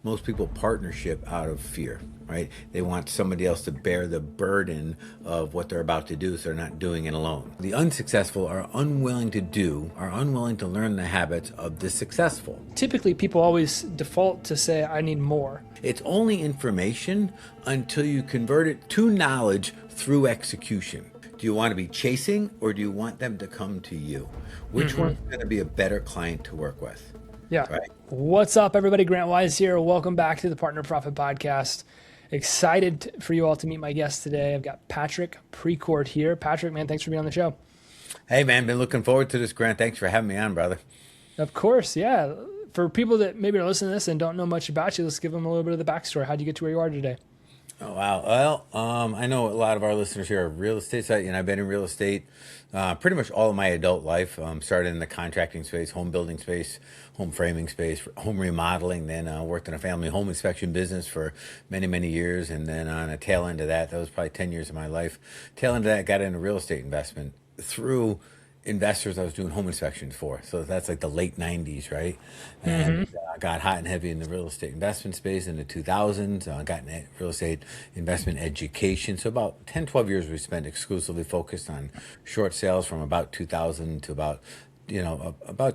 most people partnership out of fear, right? They want somebody else to bear the burden of what they're about to do, so they're not doing it alone. The unsuccessful are unwilling to learn the habits of the successful. Typically, people always default to say, I need more. It's only information until you convert it to knowledge through execution. Do you want to be chasing, or do you want them to come to you? Which one's going to be a better client to work with? Yeah. Right. What's up, everybody? Grant Wise here. Welcome back to the Partner Profit Podcast. Excited for you all to meet my guest today. I've got Patrick Precourt here. Patrick, man, thanks for being on the show. Hey, man, been looking forward to this, Grant. Thanks for having me on, brother. Of course, yeah. For people that maybe are listening to this and don't know much about you, let's give them a little bit of the backstory. How'd you get to where you are today? Oh, wow. Well, I know a lot of our listeners here are real estate, and I've been in real estate pretty much all of my adult life. Started in the contracting space, home building space, home framing space, home remodeling, then worked in a family home inspection business for many, many years. And then on a tail end of that was probably 10 years of my life. Tail end of that, got into real estate investment through investors I was doing home inspections for. So that's like the late 90s, right? And got hot and heavy in the real estate investment space in the 2000s. Got in real estate investment education. So about 10, 12 years we spent exclusively focused on short sales from about 2000 to about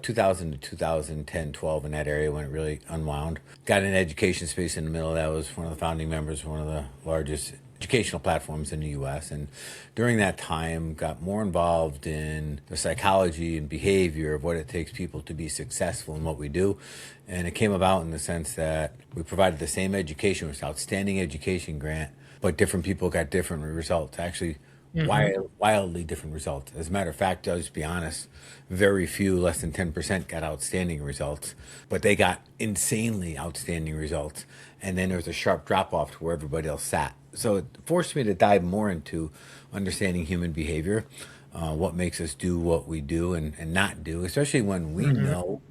2000 to 2010, 12 in that area when it really unwound. Got in education space in the middle of that. Was one of the founding members, one of the largest educational platforms in the U.S. And during that time, got more involved in the psychology and behavior of what it takes people to be successful in what we do. And it came about in the sense that we provided the same education, it was outstanding education, Grant, but different people got different results. Actually, wildly different results. As a matter of fact, I'll just be honest, very few, less than 10% got outstanding results, but they got insanely outstanding results. And then there was a sharp drop off to where everybody else sat. So it forced me to dive more into understanding human behavior, what makes us do what we do and not do, especially when we know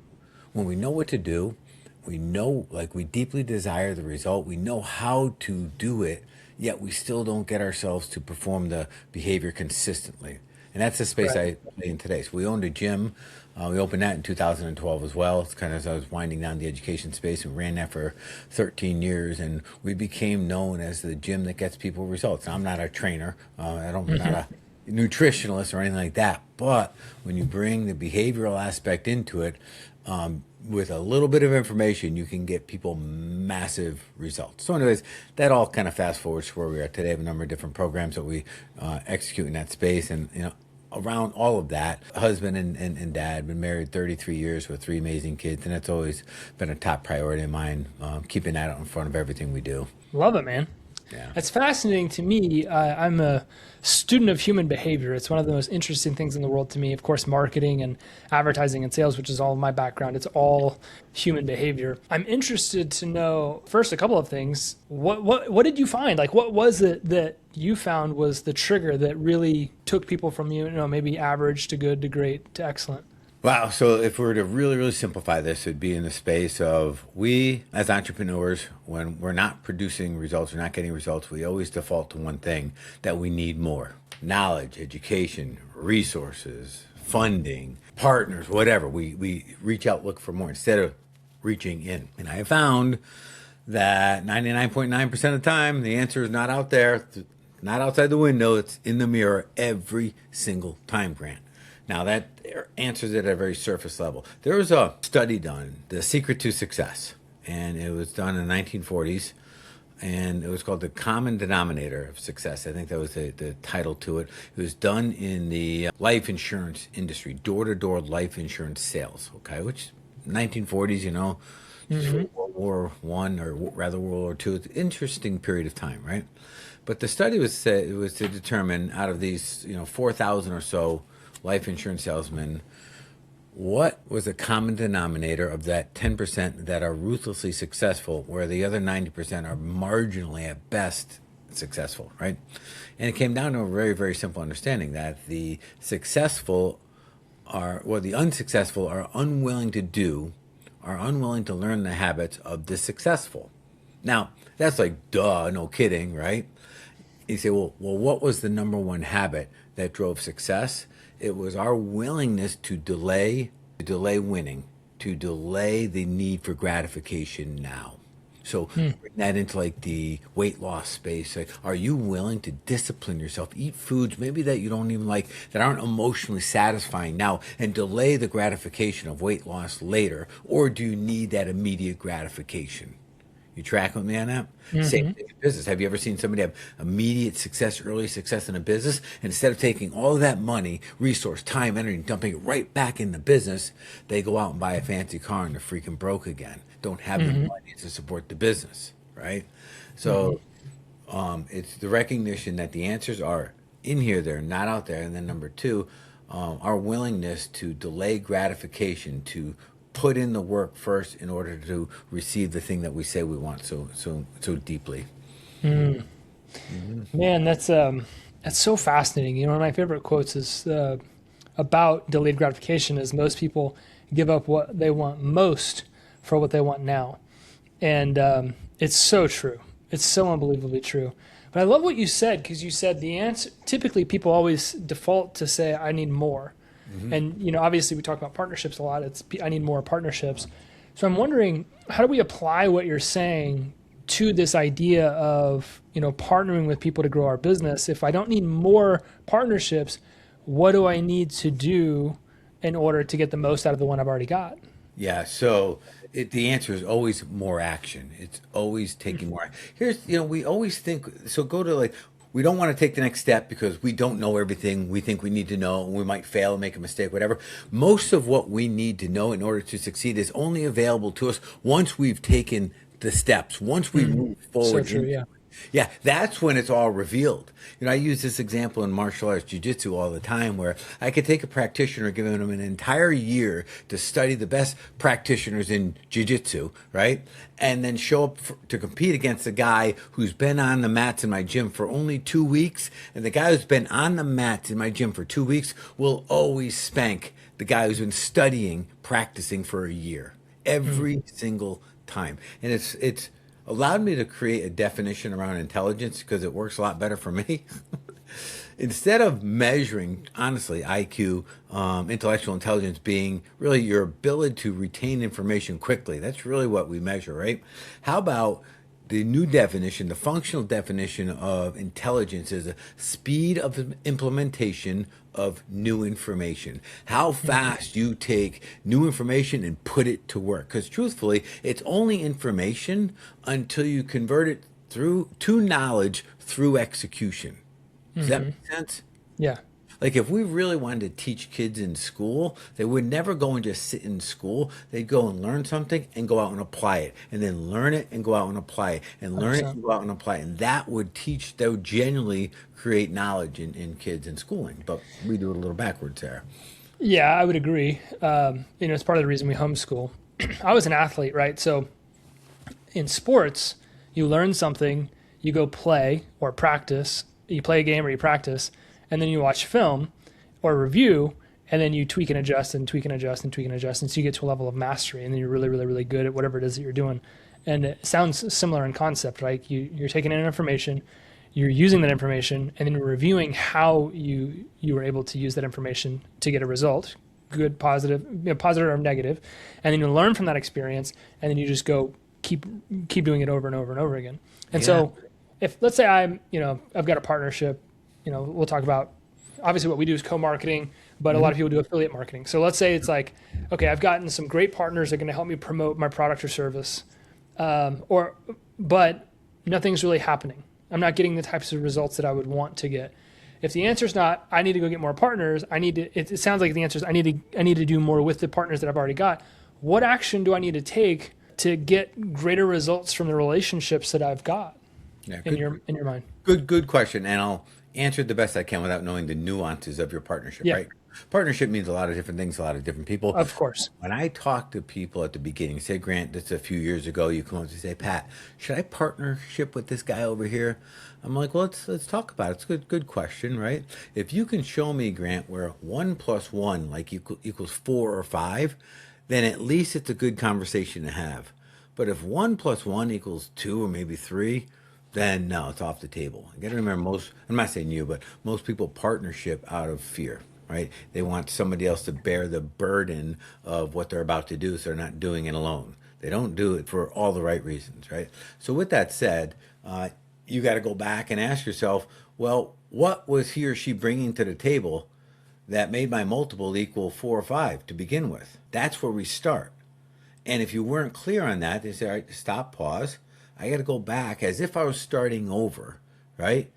what to do. We know, like, we deeply desire the result. We know how to do it, yet we still don't get ourselves to perform the behavior consistently. And that's the space I play in today. So we owned a gym. We opened that in 2012 as well. It's kind of as I was winding down the education space and ran that for 13 years. And we became known as the gym that gets people results. Now, I'm not a trainer. I'm not a nutritionalist or anything like that. But when you bring the behavioral aspect into it, with a little bit of information, you can get people massive results. So anyways, that all kind of fast forwards to where we are today. I have a number of different programs that we execute in that space. And, around all of that, husband and dad, been married 33 years with 3 amazing kids. And that's always been a top priority of mine, keeping that out in front of everything we do. Love it, man. Yeah. It's fascinating to me. I'm a student of human behavior. It's one of the most interesting things in the world to me. Of course, marketing and advertising and sales, which is all of my background. It's all human behavior. I'm interested to know, first, a couple of things. What did you find? Like, what was it that you found was the trigger that really took people from maybe average to good to great to excellent? Wow. So if we were to really, really simplify this, it'd be in the space of we as entrepreneurs, when we're not producing results, we're not getting results, we always default to one thing, that we need more. Knowledge, education, resources, funding, partners, whatever. We reach out, look for more instead of reaching in. And I have found that 99.9% of the time, the answer is not out there, not outside the window, it's in the mirror every single time, Grant. Now, that answers it at a very surface level. There was a study done, The Secret to Success, and it was done in the 1940s, and it was called The Common Denominator of Success. I think that was the title to it. It was done in the life insurance industry, door-to-door life insurance sales, okay, which 1940s, World War I, or rather World War II. It's an interesting period of time, right? But the study was to determine out of these, 4,000 or so life insurance salesmen, what was the common denominator of that 10% that are ruthlessly successful, where the other 90% are marginally at best successful, right? And it came down to a very, very simple understanding that the unsuccessful are unwilling to learn the habits of the successful. Now, that's like, duh, no kidding, right? You say, well, what was the number one habit that drove success? It was our willingness to delay winning, to delay the need for gratification now. So bring that into like the weight loss space. Like, are you willing to discipline yourself, eat foods maybe that you don't even like, that aren't emotionally satisfying now, and delay the gratification of weight loss later? Or do you need that immediate gratification? You track with me on that? Same Hmm. thing in business. Have you ever seen somebody have immediate success, early success in a business? And instead of taking all of that money, resource, time, energy, and dumping it right back in the business, they go out and buy a fancy car and they're freaking broke again. Don't have the Hmm. money to support the business, right? Hmm. So it's the recognition that the answers are in here, they're not out there. And then number two, our willingness to delay gratification, to put in the work first in order to receive the thing that we say we want so deeply. Man, that's so fascinating. One of my favorite quotes is about delayed gratification is most people give up what they want most for what they want now. And it's so true. It's so unbelievably true. But I love what you said because you said the answer. Typically, people always default to say, "I need more," and obviously, we talk about partnerships a lot. It's I need more partnerships. So I'm wondering, how do we apply what you're saying to this idea of partnering with people to grow our business? If I don't need more partnerships, what do I need to do in order to get the most out of the one I've already got? Yeah, so the answer is always more action. It's always taking more. Here's, we always think, so go to like, we don't want to take the next step because we don't know everything we think we need to know, and we might fail and make a mistake, whatever. Most of what we need to know in order to succeed is only available to us once we've taken the steps, once we Mm. move So forward true. into Yeah. it. Yeah, that's when it's all revealed. I use this example in martial arts, jiu-jitsu all the time, where I could take a practitioner, giving them an entire year to study the best practitioners in jiu-jitsu, right? And then show up to compete against a guy who's been on the mats in my gym for only 2 weeks. And the guy who's been on the mats in my gym for 2 weeks will always spank the guy who's been studying, practicing for a year, Mm. every single time. And it's allowed me to create a definition around intelligence because it works a lot better for me. Instead of measuring, honestly, IQ, intellectual intelligence being really your ability to retain information quickly, that's really what we measure, right? How about the new definition, the functional definition of intelligence is a speed of implementation of new information. How Mhm. fast you take new information and put it to work. Because truthfully, it's only information until you convert it through to knowledge through execution. Does that Mhm. make sense? Yeah. Like if we really wanted to teach kids in school, they would never go and just sit in school. They'd go and learn something and go out and apply it, and then learn it and go out and apply it, and learn it 100%. and go out and apply it. And that would genuinely create knowledge in kids in schooling. But we do it a little backwards there. Yeah, I would agree. It's part of the reason we homeschool. I was an athlete, right? So in sports, you learn something, you go play or practice, you play a game or you practice, and then you watch film or review, and then you tweak and adjust and tweak and adjust and tweak and adjust until you get to a level of mastery, and then you're really, really, really good at whatever it is that you're doing. And it sounds similar in concept, right? You're taking in information, you're using that information, and then you're reviewing how you were able to use that information to get a result, good, positive, positive or negative, and then you learn from that experience, and then you just go keep keep doing it over and over and over again. And Yeah. so, if let's say I've got a partnership, we'll talk about obviously what we do is co-marketing, but a lot of people do affiliate marketing. So let's say it's like, okay, I've gotten some great partners that are going to help me promote my product or service, but nothing's really happening. I'm not getting the types of results that I would want to get. If the answer is not, I need to go get more partners. I need to. It sounds like the answer is I need to do more with the partners that I've already got. What action do I need to take to get greater results from the relationships that I've got Yeah. in your mind? Good question. And I'll answer it the best I can without knowing the nuances of your partnership, Yeah, right? Partnership means a lot of different things, to a lot of different people. of course. When I talk to people at the beginning, say, Grant, this is a few years ago, you come up to say, Pat, should I partnership with this guy over here? I'm like, well, let's talk about it. It's a good question, right? If you can show me, Grant, where 1 + 1 like equals 4 or 5, then at least it's a good conversation to have. But if 1 + 1 equals 2 or maybe 3, then no, it's off the table. You got to remember, I'm not saying you, but most people partnership out of fear, right? They want somebody else to bear the burden of what they're about to do, so they're not doing it alone. They don't do it for all the right reasons, right? So with that said, you got to go back and ask yourself, well, what was he or she bringing to the table that made my multiple equal 4 or 5 to begin with? That's where we start. And if you weren't clear on that, they say, all right, stop, pause. I got to go back as if I was starting over, right?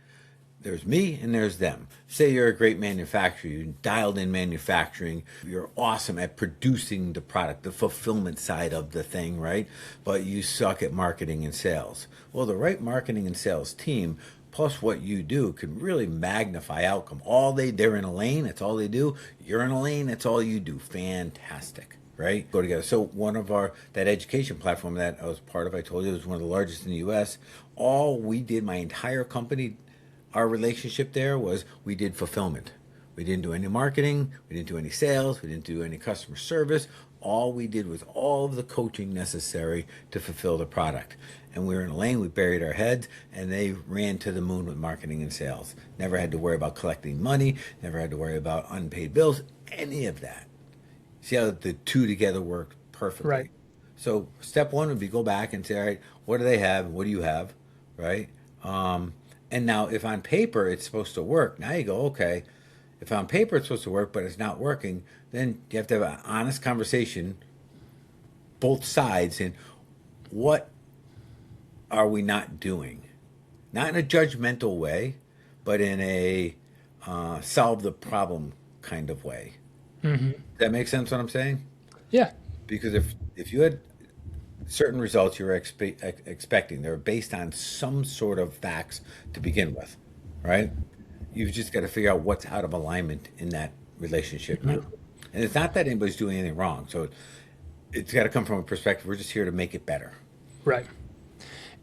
There's me and there's them. Say you're a great manufacturer, you dialed in manufacturing, you're awesome at producing the product, the fulfillment side of the thing, right? But you suck at marketing and sales. Well, the right marketing and sales team plus what you do can really magnify outcome. They're in a lane, that's all they do. You're in a lane, that's all you do. Fantastic. Right? Go together. So one of that education platform that I was part of, I told you, it was one of the largest in the US. All we did, my entire company, our relationship there was we did fulfillment. We didn't do any marketing, we didn't do any sales, we didn't do any customer service. All we did was all of the coaching necessary to fulfill the product. And we were in a lane, we buried our heads, and they ran to the moon with marketing and sales. Never had to worry about collecting money, never had to worry about unpaid bills, any of that. See how the two together work perfectly. Right. So step one would be go back and say, all right, what do they have? What do you have? Right? And now if on paper it's supposed to work, now you go, okay, if on paper it's supposed to work, but it's not working, then you have to have an honest conversation, both sides, and what are we not doing? Not in a judgmental way, but in a solve the problem kind of way. Mm-hmm. Does that make sense what I'm saying? Yeah. Because if you had certain results you were expecting, they're based on some sort of facts to begin with, right? You've just got to figure out what's out of alignment in that relationship now. And it's not that anybody's doing anything wrong. So it's got to come from a perspective. We're just here to make it better. Right.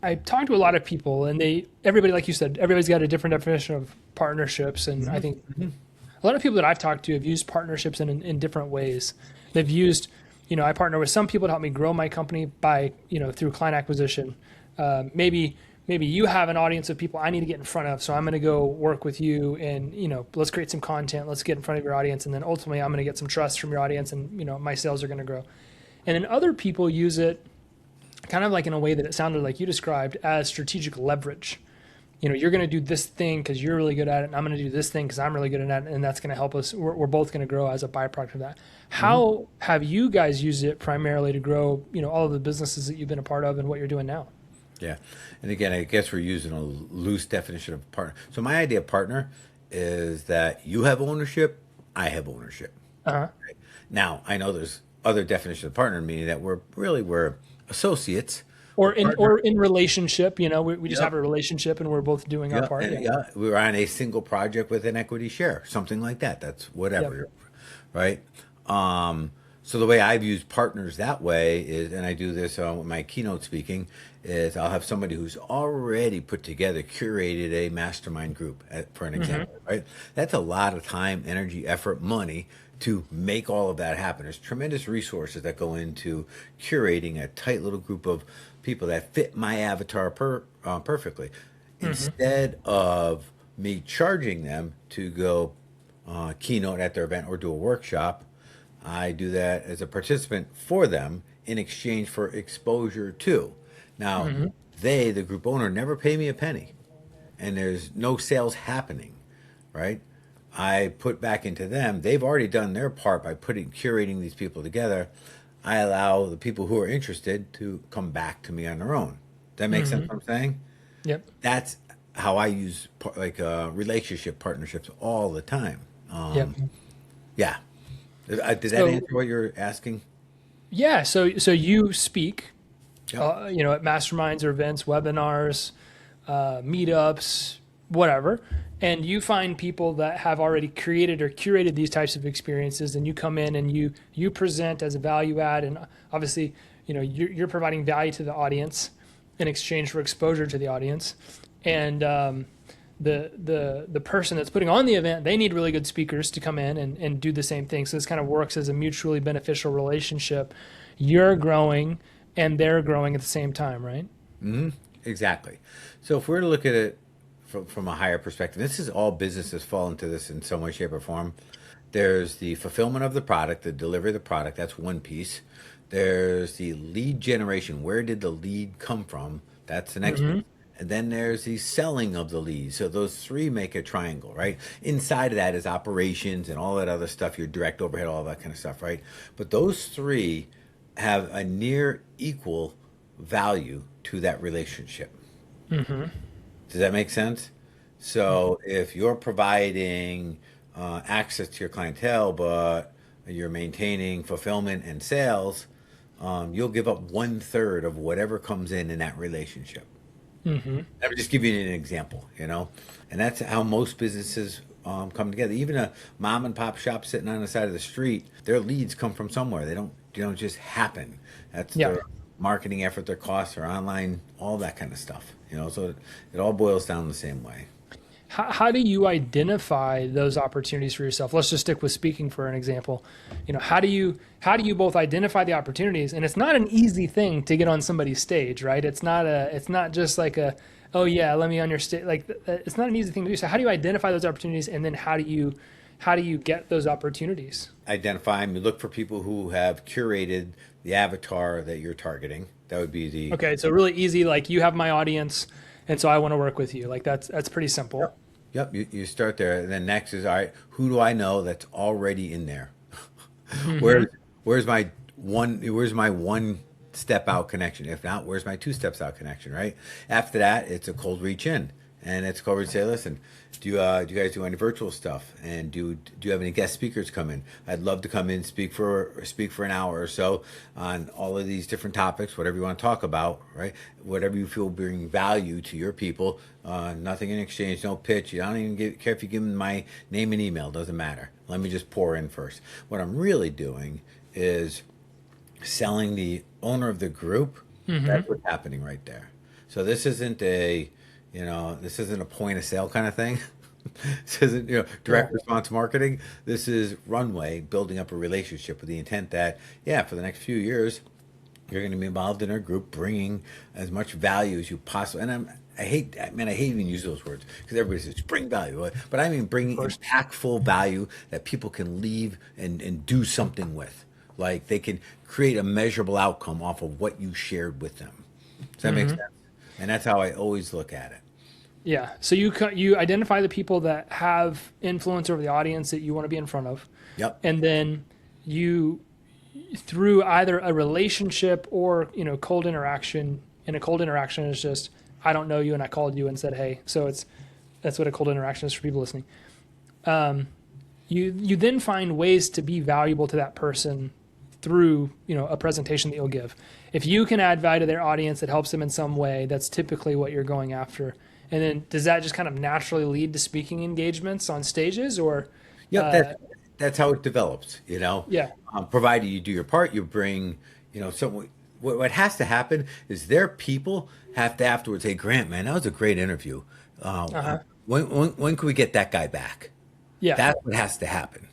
I talked to a lot of people, and everybody, like you said, everybody's got a different definition of partnerships. And I think a lot of people that I've talked to have used partnerships in different ways. They've used, I partner with some people to help me grow my company by, through client acquisition. Maybe you have an audience of people I need to get in front of, so I'm going to go work with you and, let's create some content, let's get in front of your audience, and then ultimately I'm going to get some trust from your audience and, my sales are going to grow. And then other people use it kind of like in a way that it sounded like you described as strategic leverage. You're going to do this thing because you're really good at it, and I'm going to do this thing because I'm really good at it, and that's going to help us. We're both going to grow as a byproduct of that. How have you guys used it primarily to grow, all of the businesses that you've been a part of and what you're doing now? Yeah. And again, I guess we're using a loose definition of partner. So my idea of partner is that you have ownership, I have ownership. Uh-huh. Right? Now, I know there's other definitions of partner, meaning that we're associates. Or in relationship, we just have a relationship and we're both doing our part. Yeah, we're on a single project with an equity share, something like that. That's whatever, right? So the way I've used partners that way is, and I do this with my keynote speaking, is I'll have somebody who's already put together, curated a mastermind group, for an example, right? That's a lot of time, energy, effort, money to make all of that happen. There's tremendous resources that go into curating a tight little group of people that fit my avatar perfectly. Instead of me charging them to go keynote at their event or do a workshop, I do that as a participant for them in exchange for exposure too. Now, they, the group owner, never pay me a penny, and there's no sales happening, right? I put back into them. They've already done their part by curating these people together. I allow the people who are interested to come back to me on their own. Does that make sense what I'm saying? Yep. That's how I use relationship partnerships all the time. Yeah. Did that answer what you're asking? Yeah. So you speak, at masterminds or events, webinars, meetups, whatever, and you find people that have already created or curated these types of experiences, and you come in and you present as a value add, and obviously, you're providing value to the audience in exchange for exposure to the audience, and the person that's putting on the event, they need really good speakers to come in and do the same thing. So this kind of works as a mutually beneficial relationship. You're growing and they're growing at the same time, right? Exactly. So if we're to look at it from a higher perspective, this is all businesses fall into this in some way, shape, or form. There's the fulfillment of the product, the delivery of the product. That's one piece. There's the lead generation. Where did the lead come from? That's the next piece. And then there's the selling of the lead. So those three make a triangle, right? Inside of that is operations and all that other stuff, your direct overhead, all that kind of stuff, right? But those three have a near equal value to that relationship. Does that make sense? So if you're providing access to your clientele, but you're maintaining fulfillment and sales, you'll give up one third of whatever comes in that relationship. Let me just give you an example, and that's how most businesses come together. Even a mom and pop shop sitting on the side of the street, their leads come from somewhere. They don't just happen. That's Yeah. their marketing effort, their costs, their online, all that kind of stuff. So it all boils down the same way. How do you identify those opportunities for yourself? Let's just stick with speaking for an example. How do you both identify the opportunities? And it's not an easy thing to get on somebody's stage, right? It's not just like oh yeah, let me on your stage. Like, it's not an easy thing to do. So how do you identify those opportunities, and then how do you get those opportunities? Identify them. You look for people who have curated the avatar that you're targeting. That would be the Okay, so really easy. Like, you have my audience, and so I want to work with you. Like, that's pretty simple. Yep, you start there. And then next is, all right, who do I know that's already in there? Where's my one step out connection? If not, where's my two steps out connection, right? After that, it's a cold reach in. And it's cold reach, say, listen, do you guys do any virtual stuff? And do you have any guest speakers come in? I'd love to come in, speak for an hour or so on all of these different topics, whatever you want to talk about, right? Whatever you feel bring value to your people. Nothing in exchange, no pitch. You don't even care if you give them my name and email. Doesn't matter. Let me just pour in first. What I'm really doing is selling the owner of the group. That's what's happening right there. So this isn't a point of sale kind of thing. This isn't, direct response marketing. This is runway, building up a relationship with the intent that, yeah, for the next few years, you're going to be involved in our group, bringing as much value as you possibly. And I hate even use those words because everybody says bring value, but I mean bringing impactful value that people can leave and do something with. Like, they can create a measurable outcome off of what you shared with them. Does that make sense? And that's how I always look at it. Yeah. So you identify the people that have influence over the audience that you want to be in front of. Yep. And then you, through either a relationship or, cold interaction, and a cold interaction is just, I don't know you and I called you and said, hey. So that's what a cold interaction is for people listening. You then find ways to be valuable to that person through, a presentation that you'll give. If you can add value to their audience that helps them in some way, that's typically what you're going after. And then does that just kind of naturally lead to speaking engagements on stages, or? Yep, that's how it develops, Yeah. Provided you do your part, you bring, what has to happen is their people have to afterwards say, Grant, man, that was a great interview. When can we get that guy back? Yeah. That's what has to happen,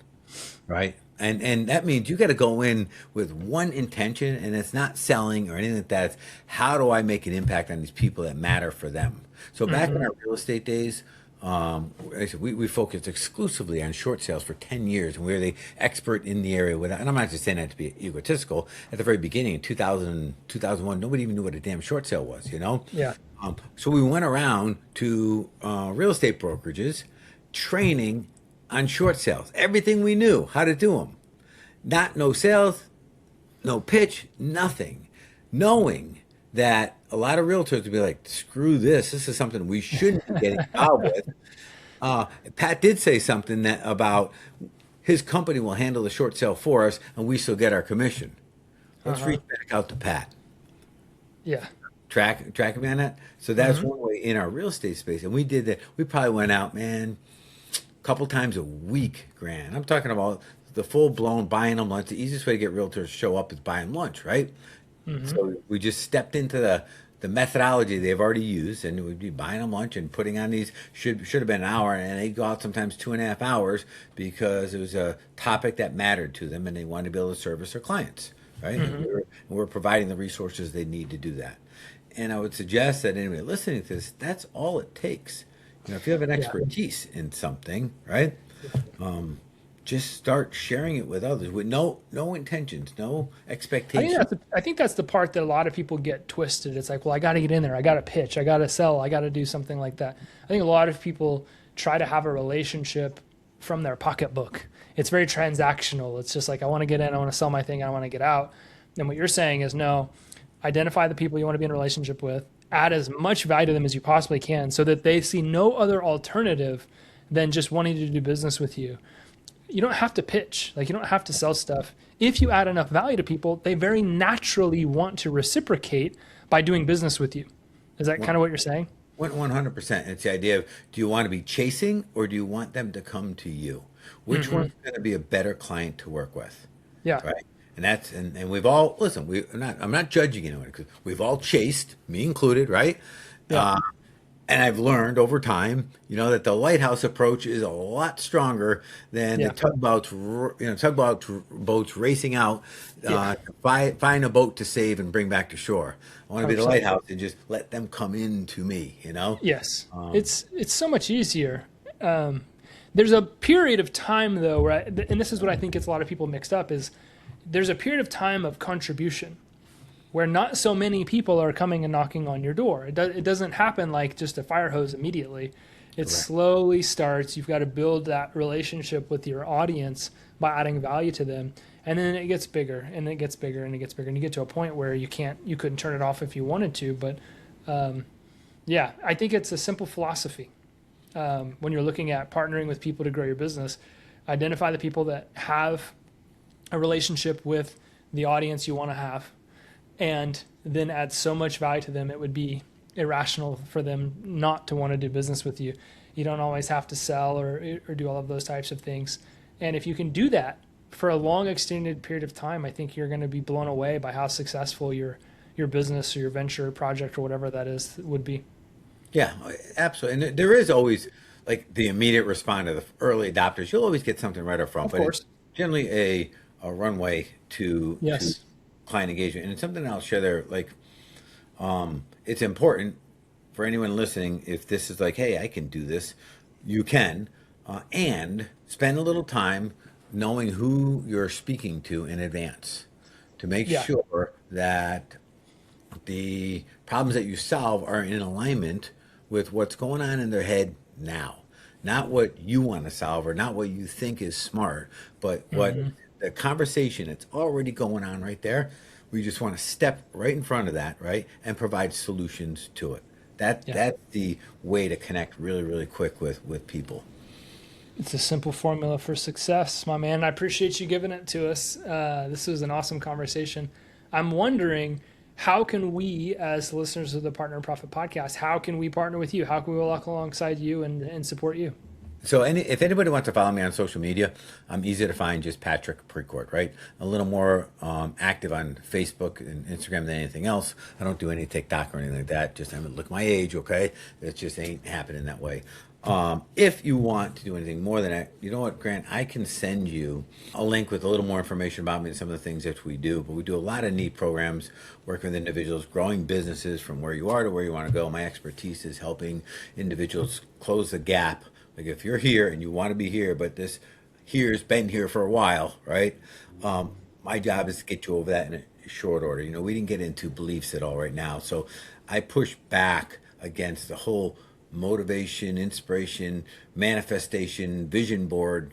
right? And that means you got to go in with one intention, and it's not selling or anything like that. It's how do I make an impact on these people that matter for them? So back in our real estate days, we focused exclusively on short sales for 10 years, and we were the expert in the area. And I'm not just saying that to be egotistical. At the very beginning, in 2000, 2001, nobody even knew what a damn short sale was, Yeah. So we went around to real estate brokerages training on short sales, everything we knew how to do them. No sales, no pitch, nothing. Knowing that a lot of realtors would be like, screw this is something we shouldn't be getting involved with. Pat did say something about his company will handle the short sale for us and we still get our commission. Let's reach back out to Pat. Yeah. Track me on that. So that's one way in our real estate space. And we did that. We probably went out, man, couple times a week, Grant. I'm talking about the full-blown buying them lunch. The easiest way to get realtors to show up is buying lunch, right? So we just stepped into the methodology they've already used, and we'd be buying them lunch and putting on these, should have been an hour, and they'd go out sometimes 2.5 hours because it was a topic that mattered to them, and they wanted to be able to service their clients, right? And we're providing the resources they need to do that. And I would suggest that anybody listening to this, that's all it takes. If you have an expertise in something, right? just start sharing it with others with no intentions, no I think expectation. that's the part that a lot of people get twisted. It's like, well, I got to get in there, I got to pitch, I got to sell, I got to do something like that. I think a lot of people try to have a relationship from their pocketbook. It's very transactional. It's just like, I want to get in, I want to sell my thing, I want to get out. And what you're saying is, no, identify the people you want to be in a relationship with, add as much value to them as you possibly can, so that they see no other alternative than just wanting to do business with you. You don't have to pitch, like, you don't have to sell stuff. If you add enough value to people, they very naturally want to reciprocate by doing business with you. Is that kind of what you're saying? 100%. It's the idea of, do you want to be chasing or do you want them to come to you? Which one's going to be a better client to work with? Yeah. Right. And we've all, listen, I'm not judging anyone because we've all chased, me included, right? Yeah. And I've learned over time, that the lighthouse approach is a lot stronger than the Yeah. tugboat boats racing out Yeah. to find a boat to save and bring back to shore. I want to be the 100%. lighthouse and just let them come into me. Yes. It's so much easier. There's a period of time though, where and this is what I think gets a lot of people mixed up, is there's a period of time of contribution where not so many people are coming and knocking on your door. It doesn't happen like just a fire hose immediately. It Correct. slowly starts. You've got to build that relationship with your audience by adding value to them. And then it gets bigger and it gets bigger and it gets bigger. And you get to a point where you couldn't turn it off if you wanted to. But yeah, I think it's a simple philosophy. When you're looking at partnering with people to grow your business, identify the people that have a relationship with the audience you want to have, and then add so much value to them, it would be irrational for them not to want to do business with you. You don't always have to sell or do all of those types of things. And if you can do that for a long extended period of time, I think you're going to be blown away by how successful your business or your venture project or whatever that is would be. Yeah, absolutely. And there is always like the immediate responder, the early adopters. You'll always get something right up front, Of but course. it's generally a runway to Yes. client engagement. And it's something I'll share there. Like, it's important for anyone listening. If this is like, hey, I can do this, you can, and spend a little time knowing who you're speaking to in advance to make Yeah. sure that the problems that you solve are in alignment with what's going on in their head now. Not what you want to solve or not what you think is smart, but what the conversation that's already going on right there. We just want to step right in front of that, right, and provide solutions to it. Yeah. That's the way to connect really, really quick with people. It's a simple formula for success, my man. I appreciate you giving it to us. This was an awesome conversation. I'm wondering, how can we, as listeners of the Partner and Profit podcast, how can we partner with you? How can we walk alongside you and support you? So if anybody wants to follow me on social media, I'm easy to find, just Patrick Precourt, right? A little more active on Facebook and Instagram than anything else. I don't do any TikTok or anything like that. Just, I mean, look my age, okay? It just ain't happening that way. If you want to do anything more than that, you know what, Grant? I can send you a link with a little more information about me and some of the things that we do. But we do a lot of neat programs, working with individuals, growing businesses from where you are to where you want to go. My expertise is helping individuals close the gap. Like if you're here and you want to be here, but this here's been here for a while, right? My job is to get you over that in a short order. We didn't get into beliefs at all right now. So I push back against the whole motivation, inspiration, manifestation, vision board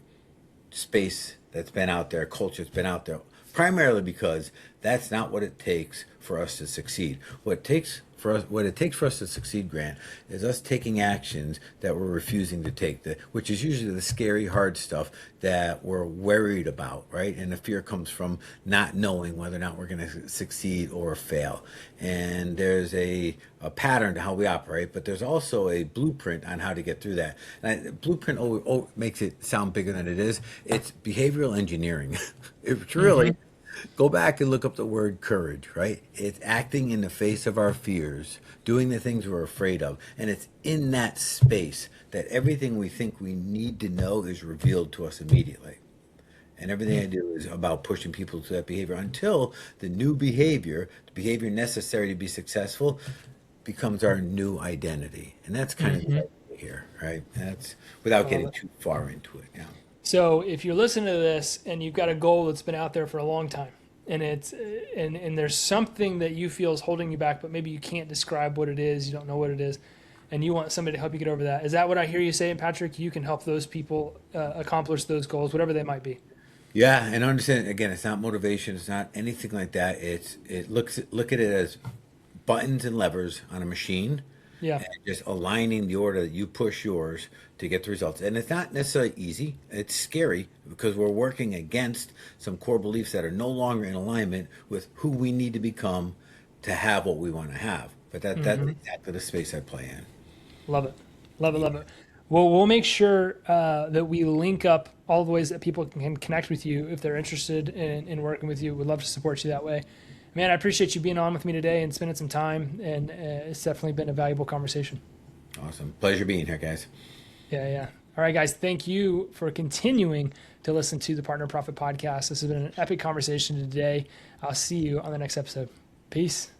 space that's been out there, culture that's been out there, primarily because that's not what it takes for us to succeed. What it takes for us to succeed, Grant, is us taking actions that we're refusing to take, which is usually the scary, hard stuff that we're worried about, right? And the fear comes from not knowing whether or not we're going to succeed or fail. And there's a pattern to how we operate, but there's also a blueprint on how to get through that. And blueprint makes it sound bigger than it is. It's behavioral engineering. It's really... Go back and look up the word courage, right? It's acting in the face of our fears, doing the things we're afraid of. And it's in that space that everything we think we need to know is revealed to us immediately. And everything I do is about pushing people to that behavior until the new behavior, the behavior necessary to be successful, becomes our new identity. And that's kind of the idea here, right? That's without getting too far into it. Yeah. So if you're listening to this and you've got a goal that's been out there for a long time, and and there's something that you feel is holding you back, but maybe you can't describe what it is, you don't know what it is, and you want somebody to help you get over that. Is that what I hear you saying, Patrick? You can help those people accomplish those goals, whatever they might be. Yeah, and understand again, it's not motivation, it's not anything like that. Look at it as buttons and levers on a machine, Yeah. and just aligning the order that you push yours to get the results. And it's not necessarily easy. It's scary because we're working against some core beliefs that are no longer in alignment with who we need to become to have what we want to have. But that's exactly the space I play in. Love it. Love it. Love it. Well, we'll make sure that we link up all the ways that people can connect with you if they're interested in working with you. We'd love to support you that way. Man, I appreciate you being on with me today and spending some time. And it's definitely been a valuable conversation. Awesome. Pleasure being here, guys. Yeah, yeah. All right, guys. Thank you for continuing to listen to the Partner Profit Podcast. This has been an epic conversation today. I'll see you on the next episode. Peace.